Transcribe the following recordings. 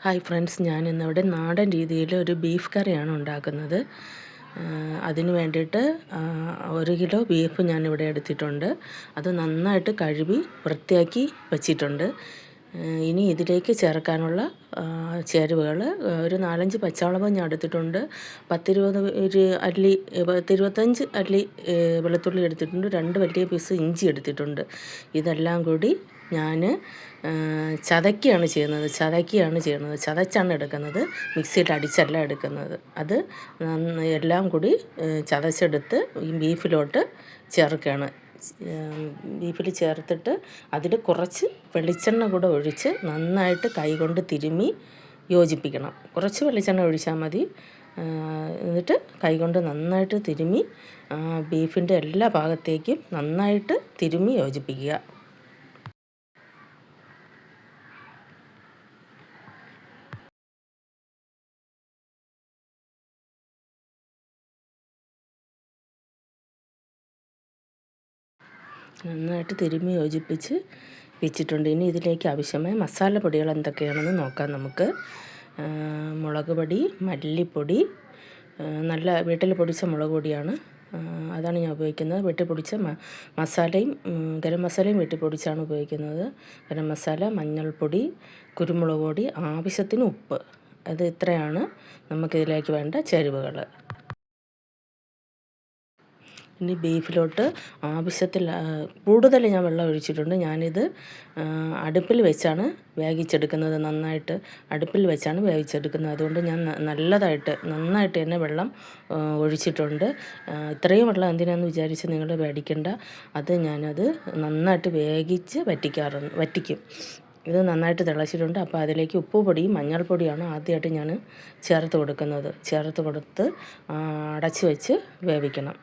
Hi friends, ഞാനിന്നിവിടെ നാടൻ രീതിയിൽ ഒരു ബീഫ് കറിയാണ് ഉണ്ടാക്കുന്നത്. അതിന് വേണ്ടിയിട്ട് 1 കിലോ ബീഫ് ഞാനിവിടെ എടുത്തിട്ടുണ്ട്. അത് നന്നായിട്ട് കഴുകി വൃത്തിയാക്കി വച്ചിട്ടുണ്ട്. ഇനി ഇതിലേക്ക് ചേർക്കാനുള്ള ചേരുവകൾ ഒരു 4-5 പച്ചമുളക് ഞാൻ എടുത്തിട്ടുണ്ട്. 10-25 അല്ലി വെളുത്തുള്ളി എടുത്തിട്ടുണ്ട്. 2 വലിയ പീസ് ഇഞ്ചി എടുത്തിട്ടുണ്ട്. ഇതെല്ലാം കൂടി ഞാൻ ചതയ്ക്കുകയാണ് ചെയ്യുന്നത്. ചതച്ചാണ് എടുക്കുന്നത്, മിക്സിയിൽ അടിച്ചല്ല എടുക്കുന്നത്. അത് എല്ലാം കൂടി ചതച്ചെടുത്ത് ഈ ബീഫിലോട്ട് ചേർക്കുകയാണ്. ബീഫിൽ ചേർത്തിട്ട് അതിൽ കുറച്ച് വെളിച്ചെണ്ണ കൂടെ ഒഴിച്ച് നന്നായിട്ട് കൈകൊണ്ട് തിരുമ്മി യോജിപ്പിക്കണം. കുറച്ച് വെളിച്ചെണ്ണ ഒഴിച്ചാൽ മതി. എന്നിട്ട് കൈകൊണ്ട് നന്നായിട്ട് തിരുമ്മി ബീഫിൻ്റെ എല്ലാ ഭാഗത്തേക്കും നന്നായിട്ട് തിരുമ്മി യോജിപ്പിക്കുക. നന്നായിട്ട് തിരുമ്മി യോജിപ്പിച്ച് വെച്ചിട്ടുണ്ട്. ഇനി ഇതിലേക്ക് ആവശ്യമായ മസാലപ്പൊടികൾ എന്തൊക്കെയാണെന്ന് നോക്കാം നമുക്ക്. മുളക് പൊടി, മല്ലിപ്പൊടി, നല്ല വീട്ടിൽ പൊടിച്ച മുളക് പൊടിയാണ്, അതാണ് ഞാൻ ഉപയോഗിക്കുന്നത്. വീട്ടിൽ പൊടിച്ച മസാലയും ഗരം മസാലയും വീട്ടിൽ പൊടിച്ചാണ് ഉപയോഗിക്കുന്നത്. ഗരം മസാല, മഞ്ഞൾപ്പൊടി, കുരുമുളക് പൊടി, ആവശ്യത്തിന് ഉപ്പ്. അത് ഇത്രയാണ് നമുക്കിതിലേക്ക് വേണ്ട ചേരുവകൾ. ഇനി ബീഫിലോട്ട് ആവശ്യത്തിൽ കൂടുതൽ ഞാൻ വെള്ളം ഒഴിച്ചിട്ടുണ്ട്. ഞാനിത് അടുപ്പിൽ വെച്ചാണ് വേവിച്ചെടുക്കുന്നത്. നന്നായിട്ട് അടുപ്പിൽ വെച്ചാണ് വേവിച്ചെടുക്കുന്നത്. അതുകൊണ്ട് ഞാൻ നന്നായിട്ട് തന്നെ വെള്ളം ഒഴിച്ചിട്ടുണ്ട്. ഇത്രയും വെള്ളം എന്തിനാണെന്ന് വിചാരിച്ച് നിങ്ങൾ പേടിക്കണ്ട. ഞാനത് നന്നായിട്ട് വേവിച്ച് വറ്റിക്കും. ഇത് നന്നായിട്ട് തിളച്ചിട്ടുണ്ട്. അപ്പോൾ അതിലേക്ക് ഉപ്പ് പൊടിയും മഞ്ഞൾപ്പൊടിയാണ് ആദ്യമായിട്ട് ഞാൻ ചേർത്ത് കൊടുത്ത് അടച്ച് വെച്ച് വേവിക്കണം.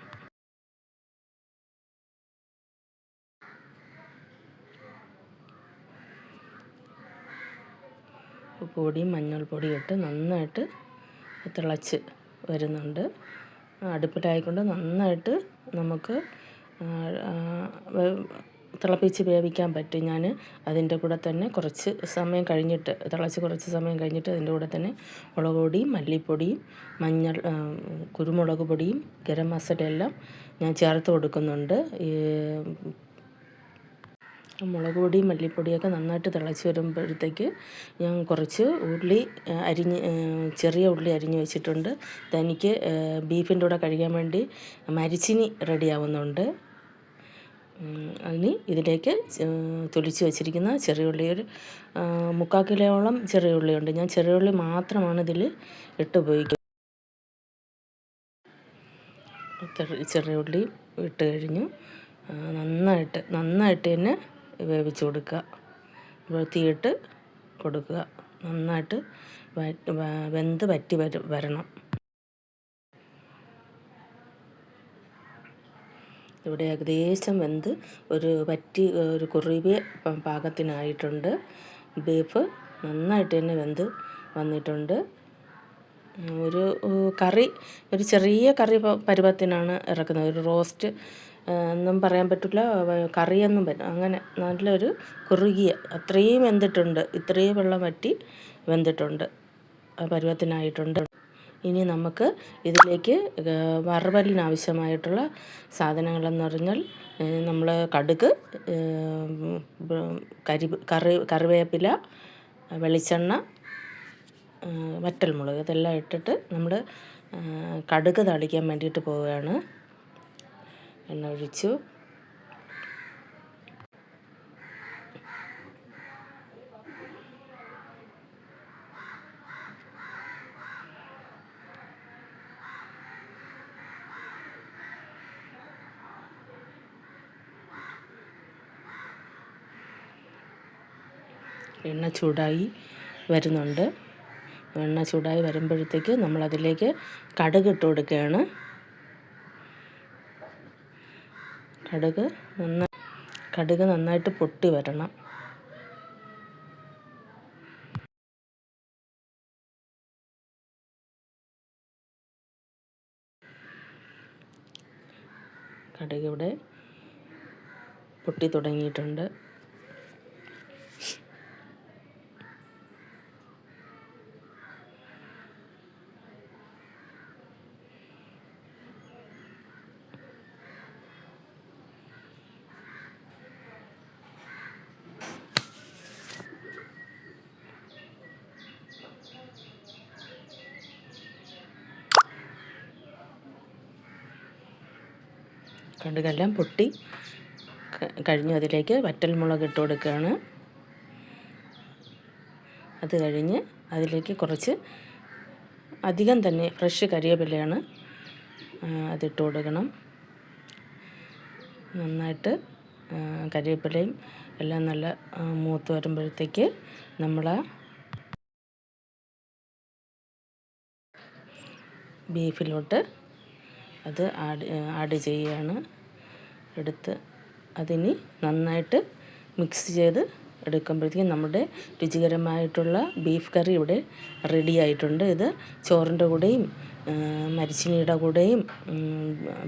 ഉപ്പ് പൊടിയും മഞ്ഞൾപ്പൊടിയും ഇട്ട് നന്നായിട്ട് തിളച്ച് വരുന്നുണ്ട്. അടുപ്പിലായിക്കൊണ്ട് നന്നായിട്ട് നമുക്ക് തിളപ്പിച്ച് വേവിക്കാൻ പറ്റും. ഞാൻ അതിൻ്റെ കൂടെ തന്നെ കുറച്ച് സമയം കഴിഞ്ഞിട്ട് അതിൻ്റെ കൂടെ തന്നെ മുളക് പൊടിയും മല്ലിപ്പൊടിയും കുരുമുളക് പൊടിയും ഗരം മസാലയെല്ലാം ഞാൻ ചേർത്ത് കൊടുക്കുന്നുണ്ട്. മുളക് പൊടിയും മല്ലിപ്പൊടിയൊക്കെ നന്നായിട്ട് തിളച്ച് വരുമ്പോഴത്തേക്ക് ഞാൻ കുറച്ച് ചെറിയ ഉള്ളി അരിഞ്ഞ് വെച്ചിട്ടുണ്ട്. ഇതെനിക്ക് ബീഫിൻ്റെ കൂടെ കഴിക്കാൻ വേണ്ടി മരിച്ചിനി റെഡിയാവുന്നുണ്ട്. അതിന് ഇതിലേക്ക് തൊലിച്ച് വെച്ചിരിക്കുന്ന ചെറിയ ഉള്ളി ഒരു 3/4 കിലോയോളം ചെറിയ ഉള്ളിയുണ്ട്. ഞാൻ ചെറിയ ഉള്ളി മാത്രമാണ് ഇതിൽ ഉപയോഗിക്കുന്നത്. ചെറിയ ഉള്ളി ഇട്ട് കഴിഞ്ഞു നന്നായിട്ട് തന്നെ വേവിച്ച് കൊടുക്കുക. തീയിട്ട് കൊടുക്കുക. നന്നായിട്ട് വെന്ത് വറ്റി വരണം. ഇവിടെ ഏകദേശം വെന്ത് ഒരു കുറുകിയ പാകത്തിനായിട്ടുണ്ട്. ബീഫ് നന്നായിട്ട് തന്നെ വെന്ത് വന്നിട്ടുണ്ട്. ഒരു ചെറിയ കറി പരുവത്തിനാണ് ഇറക്കുന്നത്. ഒരു റോസ്റ്റ് ഒന്നും പറയാൻ പറ്റില്ല, കറിയൊന്നും അങ്ങനെ നല്ലൊരു കുറുകിയ അത്രയും വെന്തിട്ടുണ്ട്. ഇത്രയും വെള്ളം വറ്റി വെന്തിട്ടുണ്ട്, പരുവത്തിനായിട്ടുണ്ട്. ഇനി നമുക്ക് ഇതിലേക്ക് വറവലിനാവശ്യമായിട്ടുള്ള സാധനങ്ങളെന്ന് പറഞ്ഞാൽ നമ്മൾ കടുക്, കറിവേപ്പില, വെളിച്ചെണ്ണ, വറ്റൽമുളക് ഇതെല്ലാം ഇട്ടിട്ട് നമ്മൾ കടുക് താളിക്കാൻ വേണ്ടിയിട്ട് പോവുകയാണ്. എണ്ണ ഒഴിച്ചു. എണ്ണ ചൂടായി വരുന്നുണ്ട്. എണ്ണ ചൂടായി വരുമ്പോഴത്തേക്ക് നമ്മളതിലേക്ക് കടുക് ഇട്ട് കൊടുക്കുകയാണ്. കടുക് നന്നായിട്ട് പൊട്ടി വരണം. കടുക് ഇവിടെ പൊട്ടി തുടങ്ങിയിട്ടുണ്ട്. കടുകെല്ലാം പൊട്ടി കഴിഞ്ഞ് അതിലേക്ക് വറ്റൽമുളക് ഇട്ട് കൊടുക്കുകയാണ്. അത് കഴിഞ്ഞ് അതിലേക്ക് കുറച്ച് അധികം തന്നെ ഫ്രഷ് കരിവേപ്പിലയാണ് അതിട്ട് കൊടുക്കണം. നന്നായിട്ട് കരിവേപ്പിലയും എല്ലാം നല്ല മൂത്ത് വരുമ്പോഴത്തേക്ക് നമ്മൾ ബീഫിലോട്ട് അത് ആഡ് ചെയ്യുകയാണ്. എടുത്ത് അതിന് നന്നായിട്ട് മിക്സ് ചെയ്ത് എടുക്കുമ്പോഴത്തേക്കും നമ്മുടെ രുചികരമായിട്ടുള്ള ബീഫ് കറി ഇവിടെ റെഡി ആയിട്ടുണ്ട്. ഇത് ചോറിൻ്റെ കൂടെയും മരിച്ചിനിയുടെ കൂടെയും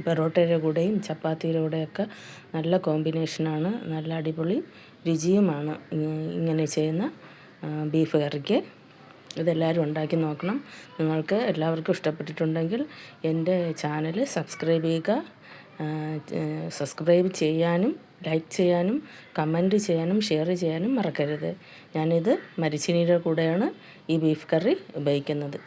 പെറോട്ടയുടെ കൂടെയും ചപ്പാത്തിയുടെ കൂടെയൊക്കെ നല്ല കോമ്പിനേഷനാണ്. നല്ല അടിപൊളി രുചിയുമാണ് ഇങ്ങനെ ചെയ്യുന്ന ബീഫ് കറിക്ക്. ഇതെല്ലാവരും ഉണ്ടാക്കി നോക്കണം. നിങ്ങൾക്ക് എല്ലാവർക്കും ഇഷ്ടപ്പെട്ടിട്ടുണ്ടെങ്കിൽ എൻ്റെ ചാനൽ സബ്സ്ക്രൈബ് ചെയ്യുക. സബ്സ്ക്രൈബ് ചെയ്യാനും ലൈക്ക് ചെയ്യാനും കമൻറ്റ് ചെയ്യാനും ഷെയർ ചെയ്യാനും മറക്കരുത്. ഞാനിത് മരിച്ചിനിയുടെ കൂടെയാണ് ഈ ബീഫ് കറി ഉപയോഗിക്കുന്നത്.